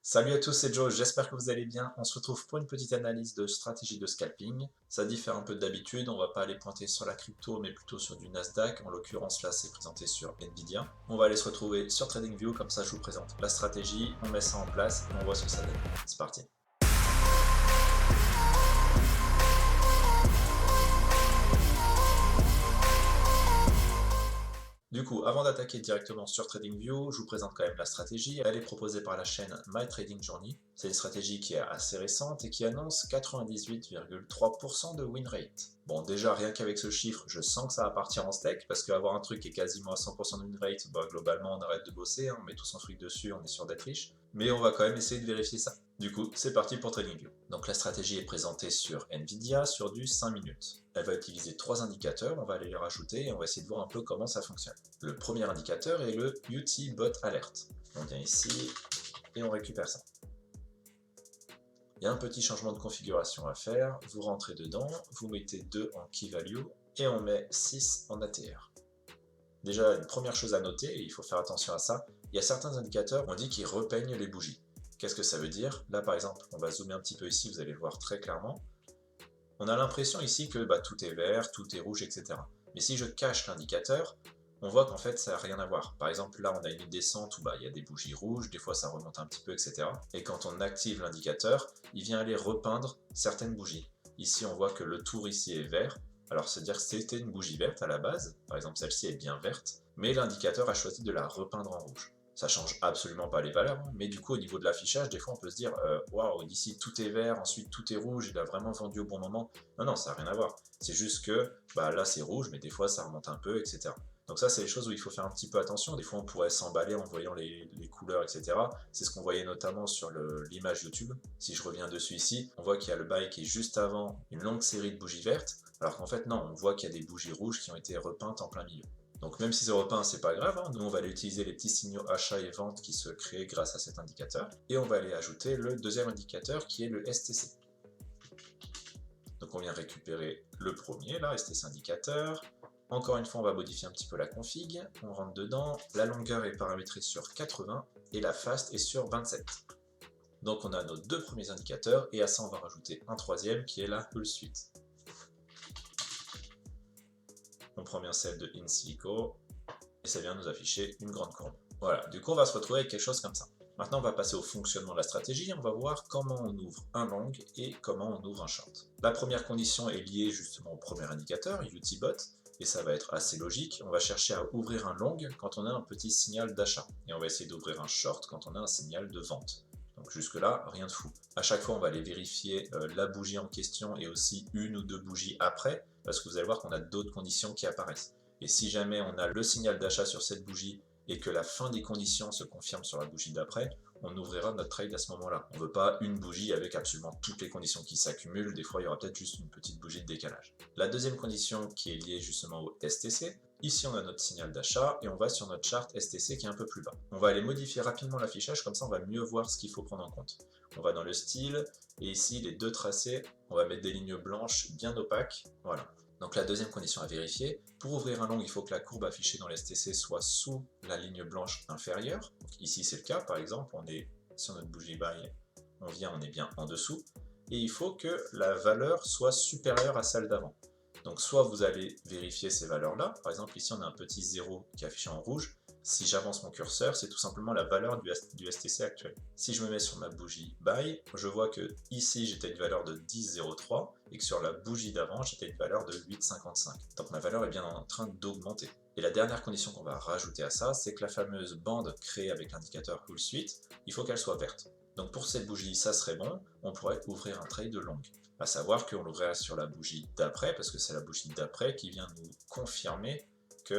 Salut à tous, c'est Joe, j'espère que vous allez bien. On se retrouve pour une petite analyse de stratégie de scalping. Ça diffère un peu d'habitude, on va pas aller pointer sur la crypto, mais plutôt sur du Nasdaq. En l'occurrence, là, c'est présenté sur Nvidia. On va aller se retrouver sur TradingView, comme ça je vous présente la stratégie, on met ça en place et on voit ce que ça donne. C'est parti. Du coup, avant d'attaquer directement sur TradingView, je vous présente quand même la stratégie. Elle est proposée par la chaîne My Trading Journey. C'est une stratégie qui est assez récente et qui annonce 98,3% de win rate. Bon, déjà, rien qu'avec ce chiffre, je sens que ça va partir en steak, parce qu'avoir un truc qui est quasiment à 100% de win rate, bah, globalement, on arrête de bosser, on met tout son fric dessus, on est sûr d'être riche. Mais on va quand même essayer de vérifier ça. Du coup, c'est parti pour TradingView. Donc la stratégie est présentée sur Nvidia sur du 5 minutes. Elle va utiliser 3 indicateurs, on va aller les rajouter et on va essayer de voir un peu comment ça fonctionne. Le premier indicateur est le UT Bot Alert. On vient ici et on récupère ça. Il y a un petit changement de configuration à faire, vous rentrez dedans, vous mettez 2 en Key Value et on met 6 en ATR. Déjà, une première chose à noter, et il faut faire attention à ça, il y a certains indicateurs, on dit qu'ils repeignent les bougies. Qu'est-ce que ça veut dire? Là par exemple, on va zoomer un petit peu ici, vous allez le voir très clairement. On a l'impression ici que tout est vert, tout est rouge, etc. Mais si je cache l'indicateur, on voit qu'en fait ça n'a rien à voir. Par exemple là on a une descente où il y a des bougies rouges, des fois ça remonte un petit peu, etc. Et quand on active l'indicateur, il vient aller repeindre certaines bougies. Ici on voit que le tour ici est vert, alors c'est-à-dire que c'était une bougie verte à la base, par exemple celle-ci est bien verte, mais l'indicateur a choisi de la repeindre en rouge. Ça change absolument pas les valeurs, mais du coup au niveau de l'affichage, des fois on peut se dire waouh, ici tout est vert, ensuite tout est rouge, il a vraiment vendu au bon moment. Non, ça n'a rien à voir. C'est juste que là c'est rouge, mais des fois ça remonte un peu, etc. Donc ça c'est les choses où il faut faire un petit peu attention. Des fois on pourrait s'emballer en voyant les couleurs, etc. C'est ce qu'on voyait notamment sur l'image YouTube. Si je reviens dessus ici, on voit qu'il y a le bail qui est juste avant une longue série de bougies vertes, alors qu'en fait non, on voit qu'il y a des bougies rouges qui ont été repeintes en plein milieu. Donc même si c'est repeint, c'est pas grave, hein. Nous on va aller utiliser les petits signaux achat et vente qui se créent grâce à cet indicateur, et on va aller ajouter le deuxième indicateur qui est le STC. Donc on vient récupérer le premier, là, STC indicateur. Encore une fois, on va modifier un petit peu la config, on rentre dedans, la longueur est paramétrée sur 80, et la fast est sur 27. Donc on a nos deux premiers indicateurs, et à ça on va rajouter un troisième qui est la Hull Suite. On prend bien celle de InSilico, et ça vient nous afficher une grande courbe. Voilà, du coup on va se retrouver avec quelque chose comme ça. Maintenant on va passer au fonctionnement de la stratégie, on va voir comment on ouvre un long et comment on ouvre un short. La première condition est liée justement au premier indicateur, UTBot, et ça va être assez logique. On va chercher à ouvrir un long quand on a un petit signal d'achat, et on va essayer d'ouvrir un short quand on a un signal de vente. Donc jusque là, rien de fou. À chaque fois, on va aller vérifier la bougie en question et aussi une ou deux bougies après, parce que vous allez voir qu'on a d'autres conditions qui apparaissent. Et si jamais on a le signal d'achat sur cette bougie et que la fin des conditions se confirme sur la bougie d'après, on ouvrira notre trade à ce moment-là. On ne veut pas une bougie avec absolument toutes les conditions qui s'accumulent, des fois il y aura peut-être juste une petite bougie de décalage. La deuxième condition qui est liée justement au STC, ici on a notre signal d'achat et on va sur notre chart STC qui est un peu plus bas. On va aller modifier rapidement l'affichage, comme ça on va mieux voir ce qu'il faut prendre en compte. On va dans le style, et ici les deux tracés, on va mettre des lignes blanches bien opaques, voilà. Donc la deuxième condition à vérifier, pour ouvrir un long, il faut que la courbe affichée dans l'STC soit sous la ligne blanche inférieure. Donc ici c'est le cas, par exemple, on est sur notre bougie buy, on est bien en dessous. Et il faut que la valeur soit supérieure à celle d'avant. Donc soit vous allez vérifier ces valeurs-là, par exemple ici on a un petit 0 qui est affiché en rouge. Si j'avance mon curseur, c'est tout simplement la valeur du STC actuel. Si je me mets sur ma bougie buy, je vois que ici j'étais une valeur de 10,03 et que sur la bougie d'avant j'étais une valeur de 8,55. Donc ma valeur est bien en train d'augmenter. Et la dernière condition qu'on va rajouter à ça, c'est que la fameuse bande créée avec l'indicateur Hull Suite, il faut qu'elle soit verte. Donc pour cette bougie, ça serait bon, on pourrait ouvrir un trade long. À savoir qu'on l'ouvrirait sur la bougie d'après, parce que c'est la bougie d'après qui vient nous confirmer que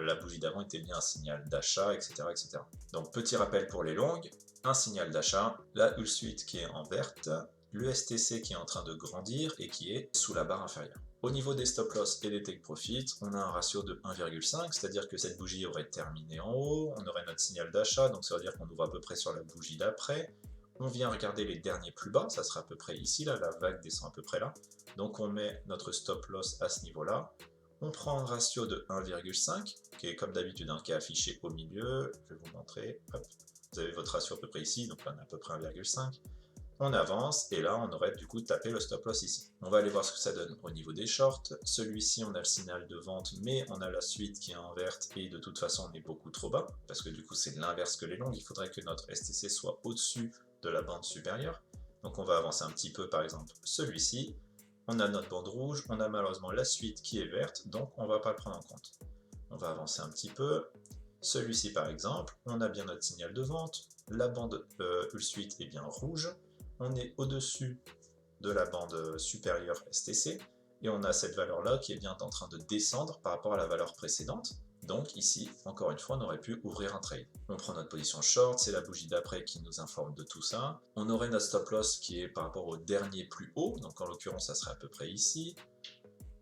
la bougie d'avant était bien un signal d'achat, etc., etc. Donc petit rappel pour les longues, un signal d'achat, la Hull Suite qui est en verte, le STC qui est en train de grandir et qui est sous la barre inférieure. Au niveau des stop loss et des take profit, on a un ratio de 1,5, c'est-à-dire que cette bougie aurait terminé en haut, on aurait notre signal d'achat, donc ça veut dire qu'on ouvre à peu près sur la bougie d'après. On vient regarder les derniers plus bas, ça sera à peu près ici, là, la vague descend à peu près là. Donc on met notre stop loss à ce niveau-là. On prend un ratio de 1,5, qui est comme d'habitude, qui est affiché au milieu. Je vais vous montrer. Hop. Vous avez votre ratio à peu près ici, donc là on a à peu près 1,5. On avance, et là on aurait du coup tapé le stop loss ici. On va aller voir ce que ça donne au niveau des shorts. Celui-ci on a le signal de vente, mais on a la suite qui est en verte, et de toute façon on est beaucoup trop bas, parce que du coup c'est l'inverse que les longues, il faudrait que notre STC soit au-dessus de la bande supérieure. Donc on va avancer un petit peu, par exemple celui-ci. On a notre bande rouge, on a malheureusement la suite qui est verte, donc on ne va pas le prendre en compte. On va avancer un petit peu. Celui-ci par exemple, on a bien notre signal de vente, la bande suite est bien rouge, on est au-dessus de la bande supérieure STC, et on a cette valeur-là qui est bien en train de descendre par rapport à la valeur précédente. Donc ici, encore une fois, on aurait pu ouvrir un trade. On prend notre position short, c'est la bougie d'après qui nous informe de tout ça. On aurait notre stop loss qui est par rapport au dernier plus haut, donc en l'occurrence ça serait à peu près ici.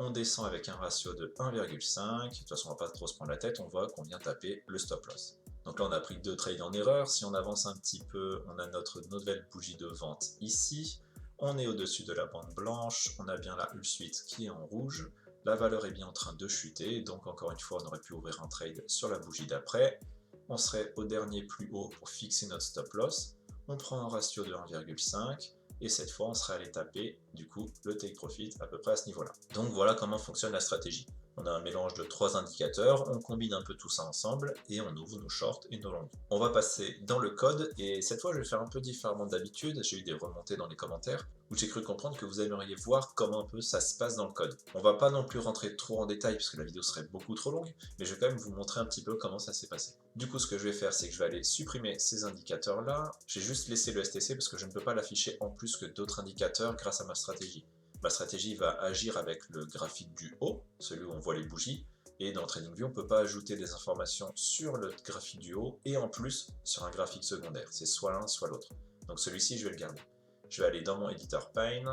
On descend avec un ratio de 1,5, de toute façon on ne va pas trop se prendre la tête, on voit qu'on vient taper le stop loss. Donc là on a pris 2 trades en erreur, si on avance un petit peu, on a notre nouvelle bougie de vente ici, on est au-dessus de la bande blanche, on a bien la Hull Suite qui est en rouge, la valeur est bien en train de chuter, donc encore une fois on aurait pu ouvrir un trade sur la bougie d'après, on serait au dernier plus haut pour fixer notre stop loss, on prend un ratio de 1,5, et cette fois on serait allé taper du coup le take profit à peu près à ce niveau là. Donc voilà comment fonctionne la stratégie. On a un mélange de 3 indicateurs, on combine un peu tout ça ensemble et on ouvre nos shorts et nos longues. On va passer dans le code, et cette fois je vais faire un peu différemment d'habitude. J'ai eu des remontées dans les commentaires où j'ai cru comprendre que vous aimeriez voir comment un peu ça se passe dans le code. On va pas non plus rentrer trop en détail parce que la vidéo serait beaucoup trop longue, mais je vais quand même vous montrer un petit peu comment ça s'est passé. Du coup ce que je vais faire, c'est que je vais aller supprimer ces indicateurs là. J'ai juste laissé le STC parce que je ne peux pas l'afficher en plus que d'autres indicateurs grâce à ma stratégie. Ma stratégie va agir avec le graphique du haut, celui où on voit les bougies, et dans TradingView, on ne peut pas ajouter des informations sur le graphique du haut et en plus sur un graphique secondaire. C'est soit l'un, soit l'autre. Donc celui-ci, je vais le garder. Je vais aller dans mon éditeur Pine,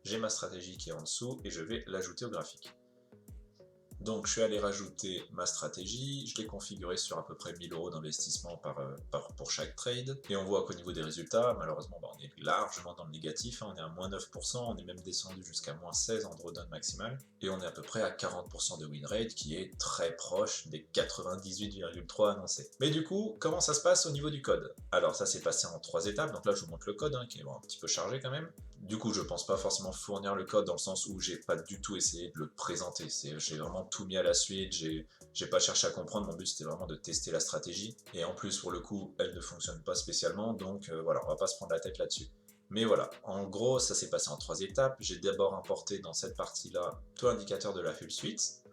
j'ai ma stratégie qui est en dessous et je vais l'ajouter au graphique. Donc je suis allé rajouter ma stratégie, je l'ai configurée sur à peu près 1000 € d'investissement pour chaque trade, et on voit qu'au niveau des résultats, malheureusement on est largement dans le négatif, on est à moins 9%, on est même descendu jusqu'à moins 16 en drawdown maximal, et on est à peu près à 40% de win rate, qui est très proche des 98,3 annoncés. Mais du coup, comment ça se passe au niveau du code? Alors ça s'est passé en 3 étapes, donc là je vous montre le code, qui est un petit peu chargé quand même. Du coup, je pense pas forcément fournir le code dans le sens où j'ai pas du tout essayé de le présenter. J'ai vraiment tout mis à la suite, j'ai pas cherché à comprendre, mon but c'était vraiment de tester la stratégie. Et en plus, pour le coup, elle ne fonctionne pas spécialement, donc voilà, on va pas se prendre la tête là-dessus. Mais voilà, en gros, ça s'est passé en 3 étapes. J'ai d'abord importé dans cette partie-là tout l'indicateur de la Hull Suite.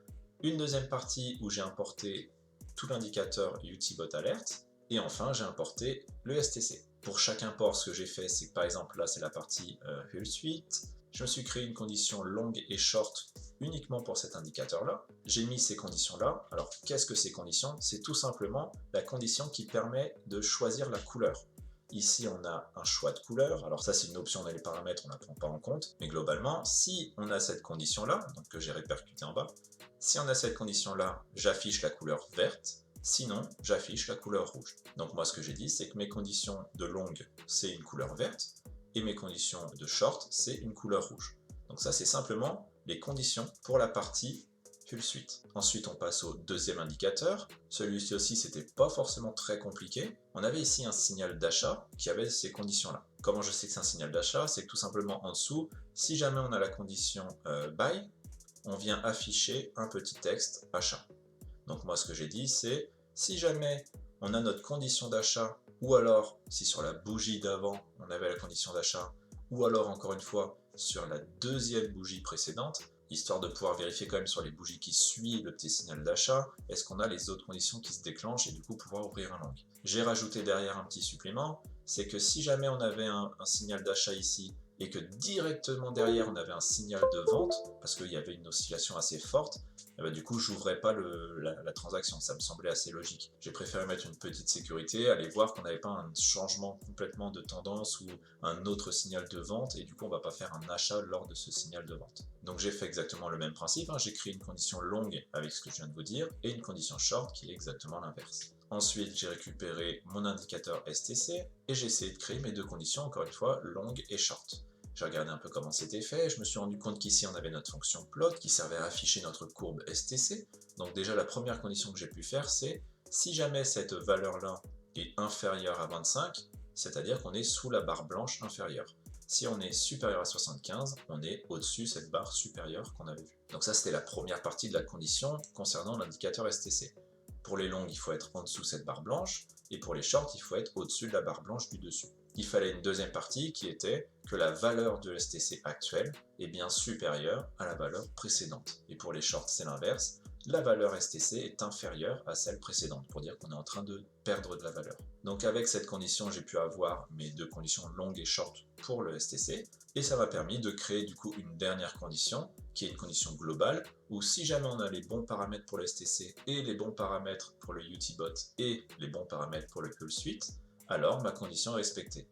Une deuxième partie où j'ai importé tout l'indicateur UTBot Alert. Et enfin, j'ai importé le STC. Pour chaque import, ce que j'ai fait, c'est que par exemple, là, c'est la partie Hull Suite. Je me suis créé une condition longue et short uniquement pour cet indicateur-là. J'ai mis ces conditions-là. Alors, qu'est-ce que ces conditions? C'est tout simplement la condition qui permet de choisir la couleur. Ici, on a un choix de couleur. Alors ça, c'est une option dans les paramètres, on ne la prend pas en compte. Mais globalement, si on a cette condition-là, donc que j'ai répercutée en bas, si on a cette condition-là, j'affiche la couleur verte. Sinon, j'affiche la couleur rouge. Donc moi, ce que j'ai dit, c'est que mes conditions de longue, c'est une couleur verte, et mes conditions de short, c'est une couleur rouge. Donc ça, c'est simplement les conditions pour la partie Hull Suite. Ensuite, on passe au deuxième indicateur. Celui-ci aussi, c'était pas forcément très compliqué. On avait ici un signal d'achat qui avait ces conditions-là. Comment je sais que c'est un signal d'achat? C'est que tout simplement en dessous, si jamais on a la condition buy, on vient afficher un petit texte achat. Donc moi ce que j'ai dit c'est, si jamais on a notre condition d'achat, ou alors si sur la bougie d'avant on avait la condition d'achat, ou alors encore une fois sur la deuxième bougie précédente, histoire de pouvoir vérifier quand même sur les bougies qui suivent le petit signal d'achat, est-ce qu'on a les autres conditions qui se déclenchent et du coup pouvoir ouvrir un long. J'ai rajouté derrière un petit supplément, c'est que si jamais on avait un signal d'achat ici, et que directement derrière on avait un signal de vente, parce qu'il y avait une oscillation assez forte, et bah du coup j'ouvrais pas la transaction, ça me semblait assez logique. J'ai préféré mettre une petite sécurité, aller voir qu'on n'avait pas un changement complètement de tendance ou un autre signal de vente, et du coup on va pas faire un achat lors de ce signal de vente. Donc j'ai fait exactement le même principe, j'ai créé une condition longue avec ce que je viens de vous dire, et une condition short qui est exactement l'inverse. Ensuite, j'ai récupéré mon indicateur STC, et j'ai essayé de créer mes deux conditions, encore une fois, longue et short. J'ai regardé un peu comment c'était fait, je me suis rendu compte qu'ici on avait notre fonction plot qui servait à afficher notre courbe STC. Donc déjà la première condition que j'ai pu faire c'est, si jamais cette valeur-là est inférieur à 25, c'est-à-dire qu'on est sous la barre blanche inférieure. Si on est supérieur à 75, on est au-dessus de cette barre supérieure qu'on avait vue. Donc ça, c'était la première partie de la condition concernant l'indicateur STC. Pour les longues, il faut être en dessous de cette barre blanche, et pour les shorts, il faut être au-dessus de la barre blanche du dessus. Il fallait une deuxième partie qui était que la valeur de STC actuelle est bien supérieure à la valeur précédente. Et pour les shorts, c'est l'inverse. La valeur STC est inférieure à celle précédente, pour dire qu'on est en train de perdre de la valeur. Donc avec cette condition, j'ai pu avoir mes deux conditions longues et short pour le STC, et ça m'a permis de créer du coup une dernière condition, qui est une condition globale, où si jamais on a les bons paramètres pour le STC, et les bons paramètres pour le UTBot, et les bons paramètres pour le Hull Suite, alors ma condition est respectée.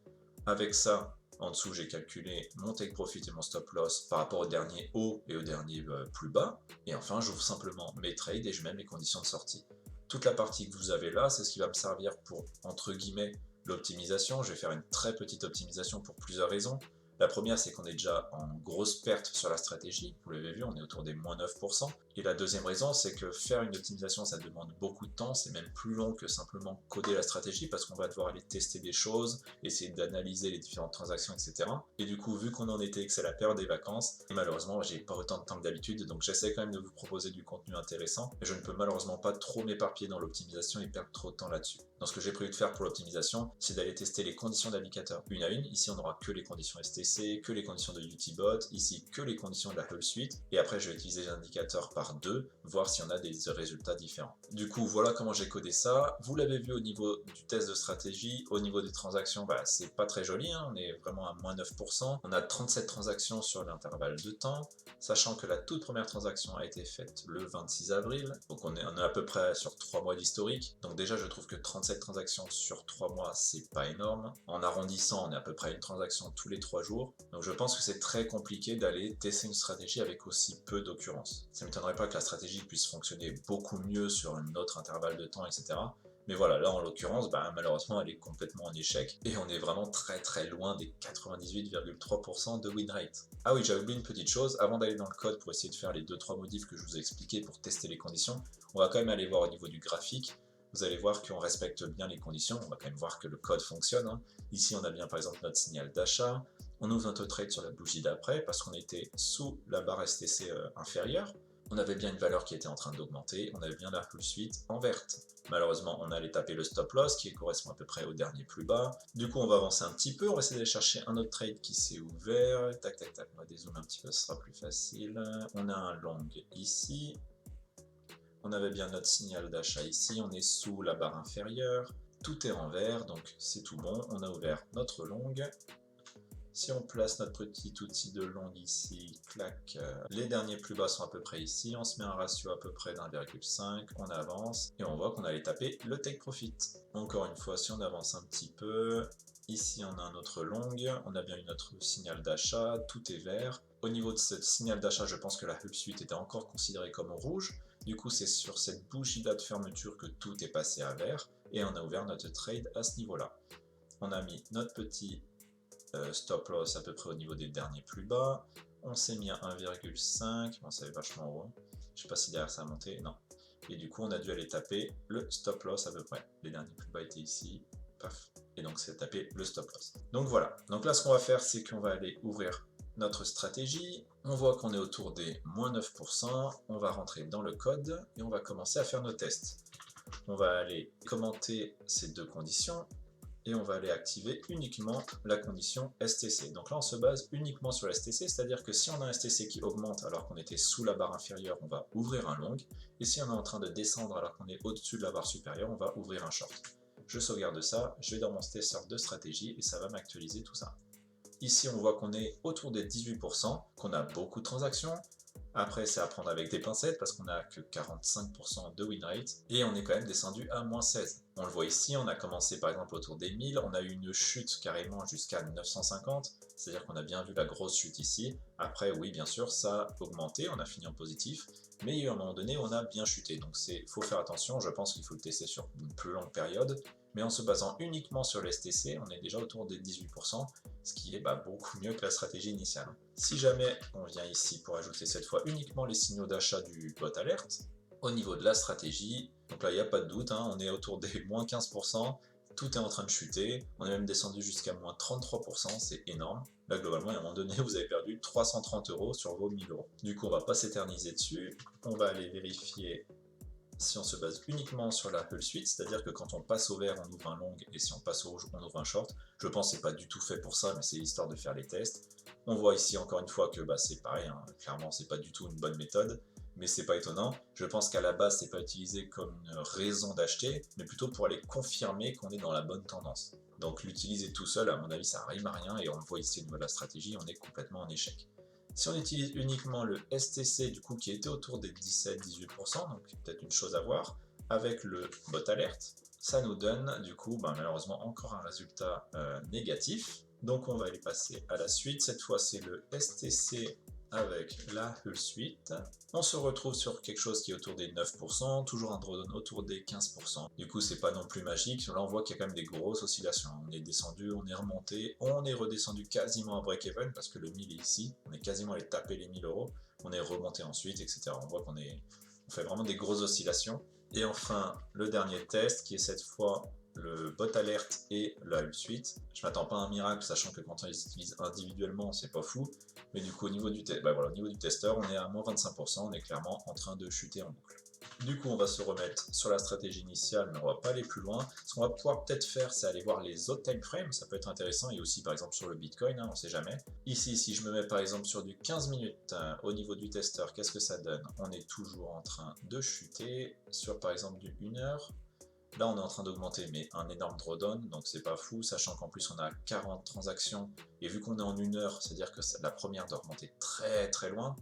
Avec ça, en dessous, j'ai calculé mon take profit et mon stop loss par rapport au dernier haut et au dernier plus bas. Et enfin, j'ouvre simplement mes trades et je mets mes conditions de sortie. Toute la partie que vous avez là, c'est ce qui va me servir pour, entre guillemets, l'optimisation. Je vais faire une très petite optimisation pour plusieurs raisons. La première, c'est qu'on est déjà en grosse perte sur la stratégie. Vous l'avez vu, on est autour des moins 9%. Et la deuxième raison, c'est que faire une optimisation, ça demande beaucoup de temps. C'est même plus long que simplement coder la stratégie parce qu'on va devoir aller tester des choses, essayer d'analyser les différentes transactions, etc. Et du coup, vu qu'on en était que c'est la période des vacances, malheureusement, j'ai pas autant de temps que d'habitude. Donc j'essaie quand même de vous proposer du contenu intéressant. Mais je ne peux malheureusement pas trop m'éparpiller dans l'optimisation et perdre trop de temps là-dessus. Donc ce que j'ai prévu de faire pour l'optimisation, c'est d'aller tester les conditions d'indicateur une à une. Ici, on n'aura que les conditions STC, que les conditions de UTBot, ici que les conditions de la Hull Suite, et après je vais utiliser les indicateurs par deux, voir si on a des résultats différents. Du coup, voilà comment j'ai codé ça. Vous l'avez vu au niveau du test de stratégie, au niveau des transactions, c'est pas très joli, hein. On est vraiment à moins 9%. On a 37 transactions sur l'intervalle de temps, sachant que la toute première transaction a été faite le 26 avril, donc on est à peu près sur 3 mois d'historique. Donc déjà, je trouve que 37 transactions sur 3 mois, c'est pas énorme. En arrondissant, on est à peu près une transaction tous les 3 jours. Donc je pense que c'est très compliqué d'aller tester une stratégie avec aussi peu d'occurrences. Ça ne m'étonnerait pas que la stratégie puisse fonctionner beaucoup mieux sur un autre intervalle de temps, etc. Mais voilà, là en l'occurrence, malheureusement, elle est complètement en échec. Et on est vraiment très très loin des 98,3% de win rate. Ah oui, j'avais oublié une petite chose. Avant d'aller dans le code pour essayer de faire les 2-3 modifs que je vous ai expliqués pour tester les conditions, on va quand même aller voir au niveau du graphique. Vous allez voir qu'on respecte bien les conditions. On va quand même voir que le code fonctionne, hein. Ici, on a bien par exemple notre signal d'achat. On ouvre notre trade sur la bougie d'après parce qu'on était sous la barre STC inférieure. On avait bien une valeur qui était en train d'augmenter, on avait bien la Hull Suite en verte. Malheureusement, on allait taper le stop loss qui correspond à peu près au dernier plus bas. Du coup, on va avancer un petit peu, on va essayer d'aller chercher un autre trade qui s'est ouvert. Tac, tac, tac, on va dézoomer un petit peu, ce sera plus facile. On a un long ici. On avait bien notre signal d'achat ici, on est sous la barre inférieure. Tout est en vert, donc c'est tout bon. On a ouvert notre longue. Si on place notre petit outil de longue ici, clac, les derniers plus bas sont à peu près ici, on se met un ratio à peu près d'1,5, on avance, et on voit qu'on allait taper le take profit. Encore une fois, si on avance un petit peu, ici on a un autre long, on a bien eu notre signal d'achat, tout est vert. Au niveau de ce signal d'achat, je pense que la Hull Suite était encore considérée comme rouge, du coup c'est sur cette bougie là de fermeture que tout est passé à vert, et on a ouvert notre trade à ce niveau-là. On a mis notre petit stop loss à peu près au niveau des derniers plus bas, on s'est mis à 1,5, bon ça est vachement haut, je sais pas si derrière ça a monté, non, et du coup on a dû aller taper le stop loss à peu près, les derniers plus bas étaient ici, paf, et donc c'est taper le stop loss. Donc voilà, donc là ce qu'on va faire c'est qu'on va aller ouvrir notre stratégie, on voit qu'on est autour des moins 9%, on va rentrer dans le code et on va commencer à faire nos tests. On va aller commenter ces deux conditions, et on va aller activer uniquement la condition STC. Donc là, on se base uniquement sur la STC, c'est-à-dire que si on a un STC qui augmente alors qu'on était sous la barre inférieure, on va ouvrir un long, et si on est en train de descendre alors qu'on est au-dessus de la barre supérieure, on va ouvrir un short. Je sauvegarde ça, je vais dans mon tester de stratégie, et ça va m'actualiser tout ça. Ici, on voit qu'on est autour des 18%, qu'on a beaucoup de transactions. Après, c'est à prendre avec des pincettes parce qu'on n'a que 45% de win rate et on est quand même descendu à moins 16. On le voit ici, on a commencé par exemple autour des 1000, on a eu une chute carrément jusqu'à 950, c'est-à-dire qu'on a bien vu la grosse chute ici. Après, oui, bien sûr, ça a augmenté, on a fini en positif, mais il y a eu un moment donné, on a bien chuté. Donc il faut faire attention, je pense qu'il faut le tester sur une plus longue période. Mais en se basant uniquement sur les STC, on est déjà autour des 18%, ce qui est beaucoup mieux que la stratégie initiale. Si jamais on vient ici pour ajouter cette fois uniquement les signaux d'achat du bot alert, au niveau de la stratégie, donc là il n'y a pas de doute, hein, on est autour des moins 15%, tout est en train de chuter, on est même descendu jusqu'à moins 33%, c'est énorme. Là, globalement, à un moment donné, vous avez perdu 330 € sur vos 1000 €. Du coup, on va pas s'éterniser dessus, on va aller vérifier si on se base uniquement sur la Hull Suite, c'est-à-dire que quand on passe au vert, on ouvre un long, et si on passe au rouge, on ouvre un short. Je pense que c'est pas du tout fait pour ça, mais c'est histoire de faire les tests. On voit ici encore une fois que c'est pareil, hein, clairement c'est pas du tout une bonne méthode, mais c'est pas étonnant. Je pense qu'à la base c'est pas utilisé comme une raison d'acheter, mais plutôt pour aller confirmer qu'on est dans la bonne tendance. Donc l'utiliser tout seul, à mon avis, ça rime à rien, et on le voit ici au niveau de la stratégie, on est complètement en échec. Si on utilise uniquement le STC, du coup, qui était autour des 17-18%, donc peut-être une chose à voir, avec le bot alert, ça nous donne, du coup, malheureusement, encore un résultat négatif. Donc on va aller passer à la suite. Cette fois, c'est le STC avec la Hull Suite. On se retrouve sur quelque chose qui est autour des 9%, toujours un drawdown autour des 15%. Du coup, c'est pas non plus magique. Là, on voit qu'il y a quand même des grosses oscillations. On est descendu, on est remonté, on est redescendu quasiment à break-even parce que le 1000 est ici. On est quasiment allé taper les 1000 €. On est remonté ensuite, etc. On voit qu'on fait vraiment des grosses oscillations. Et enfin, le dernier test qui est cette fois le bot alert et la Hull Suite. Je m'attends pas à un miracle, sachant que quand on les utilise individuellement, c'est pas fou. Mais du coup, au niveau du, au niveau du testeur, on est à moins 25%, on est clairement en train de chuter en boucle. Du coup, on va se remettre sur la stratégie initiale, mais on va pas aller plus loin. Ce qu'on va pouvoir peut-être faire, c'est aller voir les autres time frames, ça peut être intéressant, et aussi par exemple sur le Bitcoin, on sait jamais. Ici, si je me mets par exemple sur du 15 minutes au niveau du testeur, qu'est-ce que ça donne? On est toujours en train de chuter. Sur par exemple du 1 heure, là on est en train d'augmenter, mais un énorme drawdown, donc c'est pas fou, sachant qu'en plus on a 40 transactions, et vu qu'on est en 1 heure, c'est-à-dire que la première doit remonter très très loin.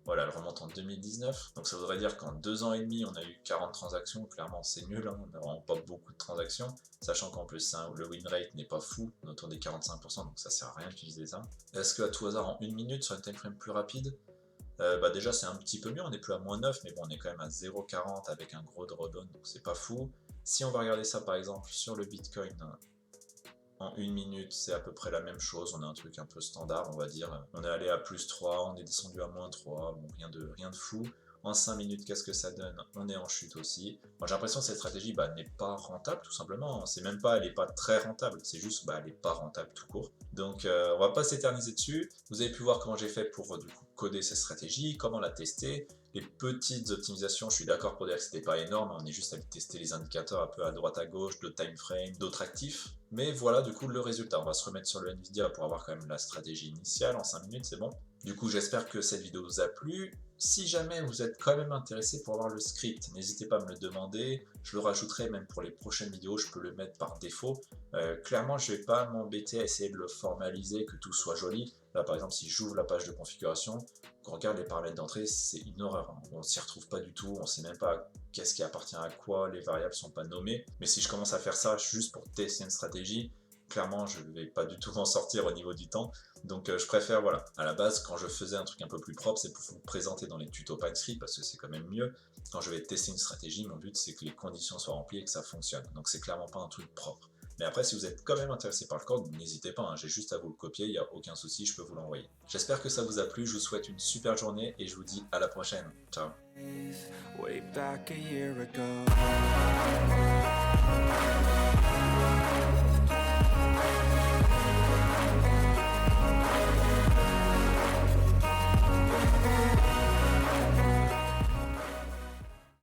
Voilà, elle remonte en 2019, donc ça voudrait dire qu'en 2 ans et demi, on a eu 40 transactions, clairement c'est nul, on n'a vraiment pas beaucoup de transactions, sachant qu'en plus le win rate n'est pas fou, autour des 45%, donc ça sert à rien d'utiliser ça. Est-ce qu'à tout hasard, en 1 minute, sur une time frame plus rapide, déjà c'est un petit peu mieux, on n'est plus à moins 9, mais bon, on est quand même à 0,40 avec un gros drawdown, donc c'est pas fou. Si on va regarder ça par exemple sur le Bitcoin, en 1 minute, c'est à peu près la même chose, on a un truc un peu standard, on va dire. On est allé à plus 3, on est descendu à moins 3, bon, rien de fou. En 5 minutes, qu'est-ce que ça donne? On est en chute aussi. Moi j'ai l'impression que cette stratégie n'est pas rentable tout simplement. C'est même pas, elle n'est pas très rentable, c'est juste elle n'est pas rentable tout court. Donc on va pas s'éterniser dessus. Vous avez pu voir comment j'ai fait pour du coup coder cette stratégie, comment la tester. Les petites optimisations, je suis d'accord pour dire que c'était pas énorme, on est juste allé tester les indicateurs un peu à droite à gauche, d'autres time frames, d'autres actifs. Mais voilà du coup le résultat. On va se remettre sur le Nvidia pour avoir quand même la stratégie initiale en 5 minutes, c'est bon. Du coup j'espère que cette vidéo vous a plu. Si jamais vous êtes quand même intéressé pour avoir le script, n'hésitez pas à me le demander, je le rajouterai même pour les prochaines vidéos, je peux le mettre par défaut. Clairement je vais pas m'embêter à essayer de le formaliser, que tout soit joli. Là par exemple si j'ouvre la page de configuration, quand on regarde les paramètres d'entrée, c'est une horreur, hein. On s'y retrouve pas du tout, on sait même pas qu'est-ce qui appartient à quoi, les variables sont pas nommées. Mais si je commence à faire ça juste pour tester une stratégie, clairement je vais pas du tout m'en sortir au niveau du temps. Donc je préfère, voilà, à la base quand je faisais un truc un peu plus propre, c'est pour vous présenter dans les tutos PineScript parce que c'est quand même mieux. Quand je vais tester une stratégie, mon but c'est que les conditions soient remplies et que ça fonctionne. Donc c'est clairement pas un truc propre. Mais après, si vous êtes quand même intéressé par le code, n'hésitez pas, hein, j'ai juste à vous le copier, il n'y a aucun souci, je peux vous l'envoyer. J'espère que ça vous a plu, je vous souhaite une super journée et je vous dis à la prochaine. Ciao. Way back a year ago.